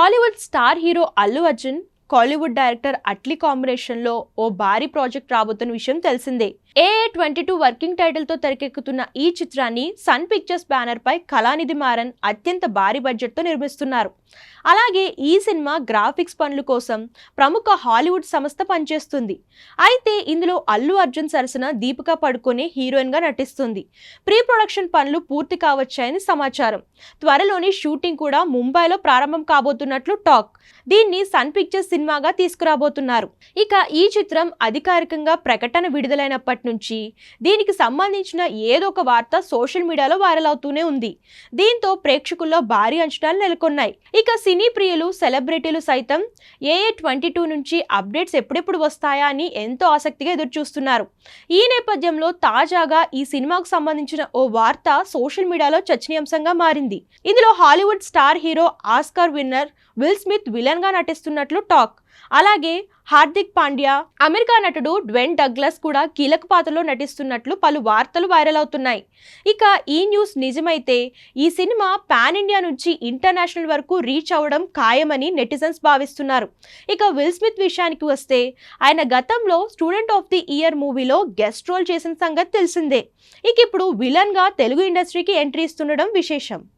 Tollywood star hero Allu Arjun Kollywood director Atlee కాంబినేషన్లో ఓ భారీ project రాబోతున్న విషయం తెలిసిందే. AA22 వర్కింగ్ టైటిల్ తో తెరకెక్కుతున్న ఈ చిత్రాన్ని సన్ పిక్చర్స్ బ్యానర్ పై కళానిధి మారన్ అత్యంత భారీ బడ్జెట్ తో నిర్మిస్తున్నారు. అలాగే ఈ సినిమా గ్రాఫిక్స్ పనుల కోసం ప్రముఖ హాలీవుడ్ సంస్థ పనిచేస్తుంది. అయితే ఇందులో అల్లు అర్జున్ సరసన దీపికా పడుకొనే హీరోయిన్ గా నటిస్తుంది. ప్రీ ప్రొడక్షన్ పనులు పూర్తి కావచ్చాయని సమాచారం. త్వరలోని షూటింగ్ కూడా ముంబైలో ప్రారంభం కాబోతున్నట్లు టాక్. దీన్ని సన్ పిక్చర్స్ సినిమాగా తీసుకురాబోతున్నారు. ఇక ఈ చిత్రం అధికారికంగా ప్రకటన విడుదలైనప్పటి నుంచి దీనికి సంబంధించిన ఏదో ఒక వార్త సోషల్ మీడియాలో వైరల్ అవుతూనే ఉంది. దీంతో ప్రేక్షకుల్లో భారీ అంచనాలు నెలకొన్నాయి. ఇక సినీ ప్రియులు, సెలబ్రిటీలు సైతం AA22 నుంచి అప్డేట్స్ ఎప్పుడెప్పుడు వస్తాయా అని ఎంతో ఆసక్తిగా ఎదురుచూస్తున్నారు. ఈ నేపథ్యంలో తాజాగా ఈ సినిమాకు సంబంధించిన ఓ వార్త సోషల్ మీడియాలో చర్చనీయాంశంగా మారింది. ఇందులో Hollywood star hero Oscar winner will Smith villain గా నటిస్తున్నట్లు టాక్. అలాగే హార్దిక్ పాండ్యా, అమెరికా నటుడు డ్వేన్ డగ్లస్ కూడా కీలక పాత్రలో నటిస్తున్నట్లు పలు వార్తలు వైరల్ అవుతున్నాయి. ఇక ఈ న్యూస్ నిజమైతే ఈ సినిమా పాన్ ఇండియా నుంచి ఇంటర్నేషనల్ వరకు రీచ్ అవ్వడం ఖాయమని నెటిజన్స్ భావిస్తున్నారు. ఇక విల్ స్మిత్ విషయానికి వస్తే ఆయన గతంలో స్టూడెంట్ ఆఫ్ ది ఇయర్ మూవీలో గెస్ట్ రోల్ చేసిన సంగతి తెలిసిందే. ఇక ఇప్పుడు విలన్ గా తెలుగు ఇండస్ట్రీకి ఎంట్రీ ఇస్తుండడం విశేషం.